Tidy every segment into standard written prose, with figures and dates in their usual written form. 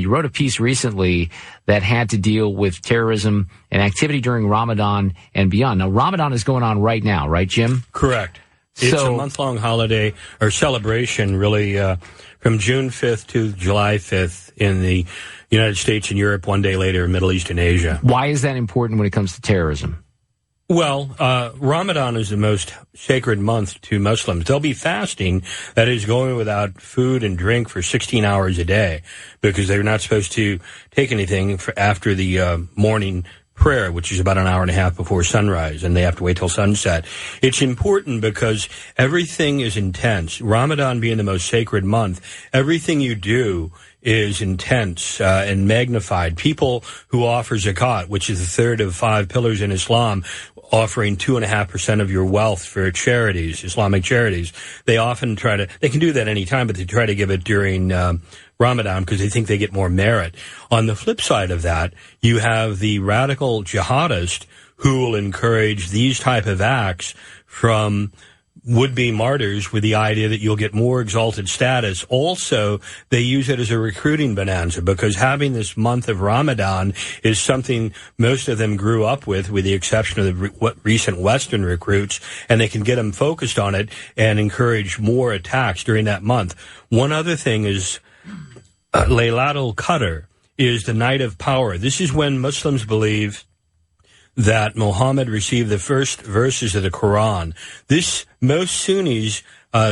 You wrote a piece recently that had to deal with terrorism and activity during Ramadan and beyond. Now, Ramadan is going on right now, right, Jim? Correct. It's a month-long holiday or celebration, really, from June 5th to July 5th in the United States and Europe, one day later in Middle East and Asia. Why is that important when it comes to terrorism? Well, Ramadan is the most sacred month to Muslims. They'll be fasting, that is, going without food and drink for 16 hours a day, because they're not supposed to take anything after the morning prayer, which is about an hour and a half before sunrise, and they have to wait till sunset. It's important because everything is intense. Ramadan being the most sacred month, everything you do is intense and magnified. People who offer zakat, which is the third of 5 pillars in Islam, offering 2.5% of your wealth for charities, Islamic charities, they often they can do that any time, but they try to give it during Ramadan because they think they get more merit. On the flip side of that, you have the radical jihadist who will encourage these type of acts from would-be martyrs with the idea that you'll get more exalted status. Also, they use it as a recruiting bonanza because having this month of Ramadan is something most of them grew up with the exception of the recent Western recruits, and they can get them focused on it and encourage more attacks during that month. One other thing is Laylatul Qadr is the night of power. This is when Muslims believe that Muhammad received the first verses of the Quran. Most Sunnis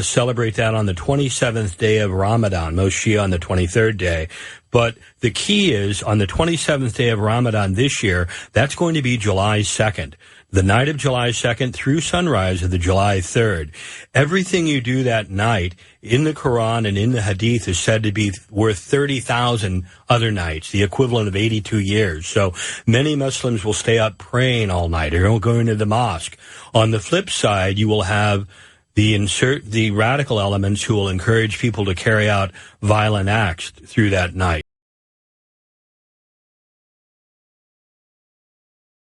celebrate that on the 27th day of Ramadan, most Shia on the 23rd day. But the key is, on the 27th day of Ramadan this year, that's going to be July 2nd. The night of July 2nd through sunrise of the July 3rd. Everything you do that night in the Quran and in the Hadith is said to be worth 30,000 other nights, the equivalent of 82 years. So many Muslims will stay up praying all night or going to the mosque. On the flip side, you will have the radical elements who will encourage people to carry out violent acts through that night.